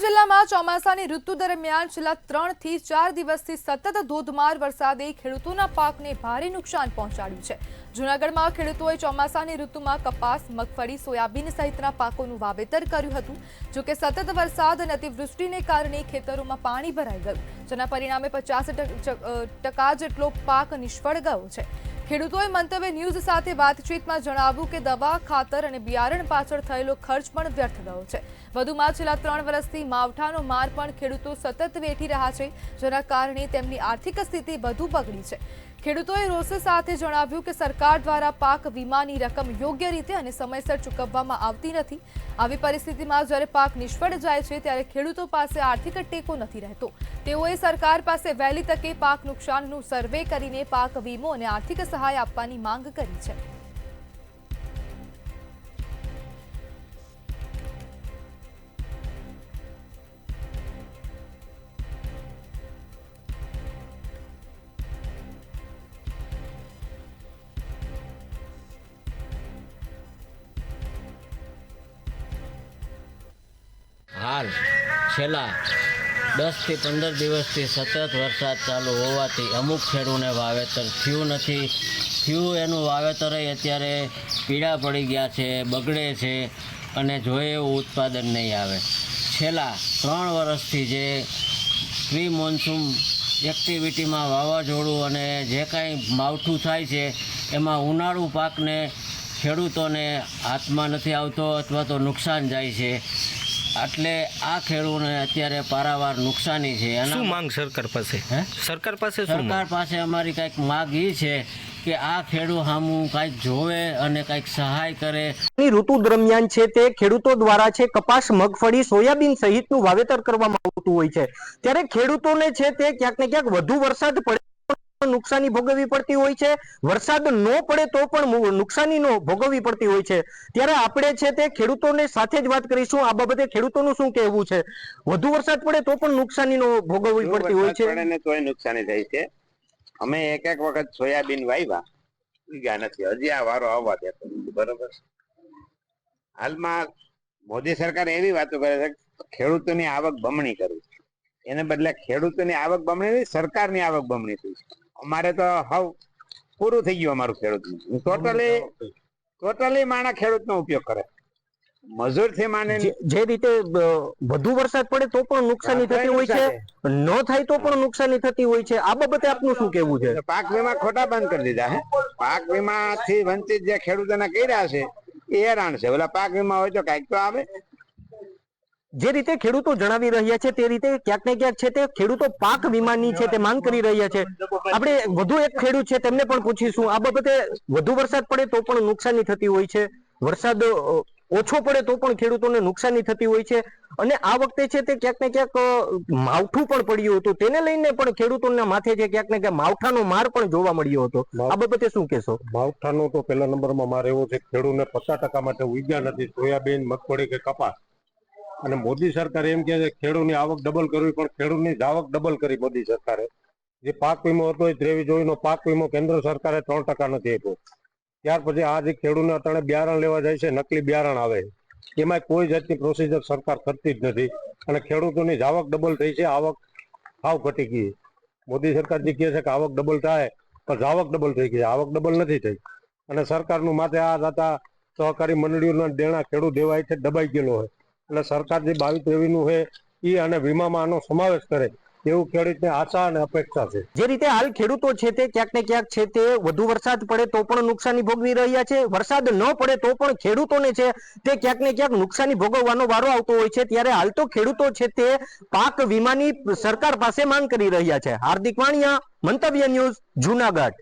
જિલ્લામાં ચોમાસાની ઋતુ દરમિયાન છેલ્લા 3 થી 4 દિવસથી સતત ધોધમાર વરસાદે ખેડૂતોના પાકને ભારે નુકસાન પહોંચાડ્યું છે। જૂનાગઢમાં ખેડૂતોએ ચોમાસાની ઋતુમાં કપાસ, મગફળી, સોયાબીન સહિતના પાકોનું વાવેતર કર્યું હતું। જો કે સતત વરસાદ અને અતિવૃષ્ટિને કારણે ખેતરોમાં પાણી ભરાઈ ગયું, જેના પરિણામે 50% જેટલો પાક નિષ્ફળ ગયો છે। ખેડૂતોએ મંતવ્ય ન્યૂઝ સાથે વાતચીતમાં જણાવ્યું કે દવા, ખાતર અને બિયારણ પાછળ થયેલો ખર્ચ પણ વ્યર્થ ગયો છે। વધુમાં છેલ્લા 3 વર્ષથી માવઠાનો માર પણ ખેડૂતો સતત વેઠી રહ્યા છે, જેના કારણે તેમની આર્થિક સ્થિતિ વધુ બગડી છે। ખેડૂતોએ રોષ સાથે જણાવ્યું કે સરકાર દ્વારા પાક વીમાની રકમ યોગ્ય રીતે અને સમયસર ચૂકવવામાં આવતી નથી। આવી પરિસ્થિતિમાં જ્યારે પાક નિષ્ફળ જાય છે ત્યારે ખેડૂતો પાસે આર્થિક ટેકો નથી રહેતો। તેઓએ સરકાર પાસે વહેલી તકે પાક નુકસાનનું સર્વે કરીને પાક વીમો અને આર્થિક સહાય આપવાની માંગ કરી છે। हाल छेल्ला 10 થી 15 દિવસથી સતત વરસાદ ચાલુ હોવાથી અમુક ખેડૂતોને વાવેતર થયું નથી। થયું એનું વાવેતર અત્યારે પીળા પડી ગયા છે, બગડે છે અને જોઈએ એવું ઉત્પાદન નહીં આવે। છેલ્લા 3 વર્ષથી જે પ્રી મોન્સૂન એક્ટિવિટીમાં વાવાઝોડું અને જે કાંઈ માવઠું થાય છે એમાં ઉનાળુ પાકને ખેડૂતોને હાથમાં નથી આવતો અથવા તો નુકસાન જાય છે। એટલે આ ખેડૂતોને અત્યારે પારાવાર નુકસાની છે। શું માંગ સરકાર પાસે? સરકાર પાસે અમારી કંઈક માંગ એ છે કે આ ખેડૂત સામું કંઈક જોવે અને કંઈક સહાય કરે। ઋતુ દરમિયાન છે તે ખેડૂતો દ્વારા છે કપાસ, મગફળી, સોયાબીન સહિતનું વાવેતર કરવામાં આવતું હોય છે, ત્યારે ખેડૂતોને છે તે ક્યાંક ને ક્યાંક વધુ વરસાદ પડે નુકસાની ભોગવવી પડતી હોય છે, વરસાદ ન પડે તો પણ નુકસાનીનો ભોગવવી પડતી હોય છે। ત્યારે આપણે છે તે ખેડૂતોને સાથે જ વાત કરીશું આ બાબતે ખેડૂતોનું શું કહેવું છે। વધુ વરસાદ પડે તો પણ નુકસાનીનો ભોગવવી પડતી હોય છે, તોય નુકસાની થાય છે। અમે એક વખત સોયાબીન વાવ્યા, ઉગ્યા નથી, હજી આ વારો આવવા દેતો નથી, બરોબર। હાલમાં મોદી સરકાર એવી વાતો કરે છે ખેડૂતોની આવક બમણી કરવી, એને બદલે ખેડૂતોની આવક બમણી નહીં, સરકારની આવક બમણી થઈ છે। અમારે તો હાવ પૂરું થઈ ગયું અમારું ખેડૂતનું। ટોટલી માણસ ખેડૂતનો ઉપયોગ કરે, મજૂર થી માને। જે રીતે વધુ વરસાદ પડે તો પણ નુકસાની થતી હોય છે, ન થાય તો પણ નુકસાની થતી હોય છે, આ બાબતે આપનું શું કહેવું છે? પાક વીમા ખોટા બંધ કરી દીધા હે। પાક વીમા થી વંચિત જે ખેડૂતોને કર્યા છે એ હેરાન છે। ઓલા પાક વીમા હોય તો કઈક તો આવે। જે રીતે ખેડૂતો જણાવી રહ્યા છે તે રીતે ક્યાંક ને ક્યાંક છે તે ખેડૂતો પાક વીમાની છે તે માંગ કરી રહ્યા છે। આપણે વધુ એક ખેડૂત છે તેમને પણ પૂછીશું આ બાબતે। વધુ વરસાદ પડે તો પણ નુકસાની થતી હોય છે, વરસાદ ઓછો પડે તો પણ ખેડૂતોને નુકસાની થતી હોય છે, અને આ વખતે છે તે ક્યાંક ને ક્યાંક માવઠું પણ પડ્યું હતું, તેને લઈને પણ ખેડૂતોના માથે છે ક્યાંક ને ક્યાંક માવઠાનો માર પણ જોવા મળ્યો હતો। આ બાબતે શું કહેશો? માવઠાનો તો પહેલા નંબરમાં માર એવો છે ખેડૂતને 50% માટે ઉગ્યા નથી, સોયાબીન, મગફળી કે કપાસ। અને મોદી સરકાર એમ કે છે ખેડૂતની આવક ડબલ કરવી, પણ ખેડૂતની આવક ડબલ કરી મોદી સરકારે। જે પાક વીમો હતો એ 23-24 નો પાક વીમો કેન્દ્ર સરકારે 3% નથી આપ્યો। ત્યાર પછી આ જે ખેડૂતને અત્યારે બિયારણ લેવા જાય છે, નકલી બિયારણ આવે, એમાં કોઈ જાતની પ્રોસિજર સરકાર કરતી જ નથી, અને ખેડૂતોની આવક ડબલ થઈ છે, આવક સાવ ઘટી ગઈ। મોદી સરકાર જે કહે છે કે આવક ડબલ થાય, પણ આવક ડબલ થઈ ગઈ, આવક ડબલ નથી થઈ। અને સરકારનું માથે આ જતા સહકારી મંડળીઓના દેણા ખેડૂત દેવાય છે દબાઈ ગયેલો હોય, એટલે સરકાર જે 22-23 નું છે એ અને વીમામાં આનો સમાવેશ કરે એવું ખેડૂતને આશા અને અપેક્ષા છે। જે રીતે હાલ ખેડૂતો છે તે ક્યાંક ને ક્યાંક છે તે વધુ વરસાદ પડે તો પણ નુકસાની ભોગવી રહ્યા છે, વરસાદ ન પડે તો પણ ખેડૂતોને છે તે ક્યાંક ને ક્યાંક નુકસાની ભોગવવાનો વારો આવતો હોય છે। ત્યારે હાલ તો ખેડૂતો છે તે પાક વીમાની સરકાર પાસે માંગ કરી રહ્યા છે। હાર્દિક વાણિયા, મંતવ્ય ન્યૂઝ, જૂનાગઢ।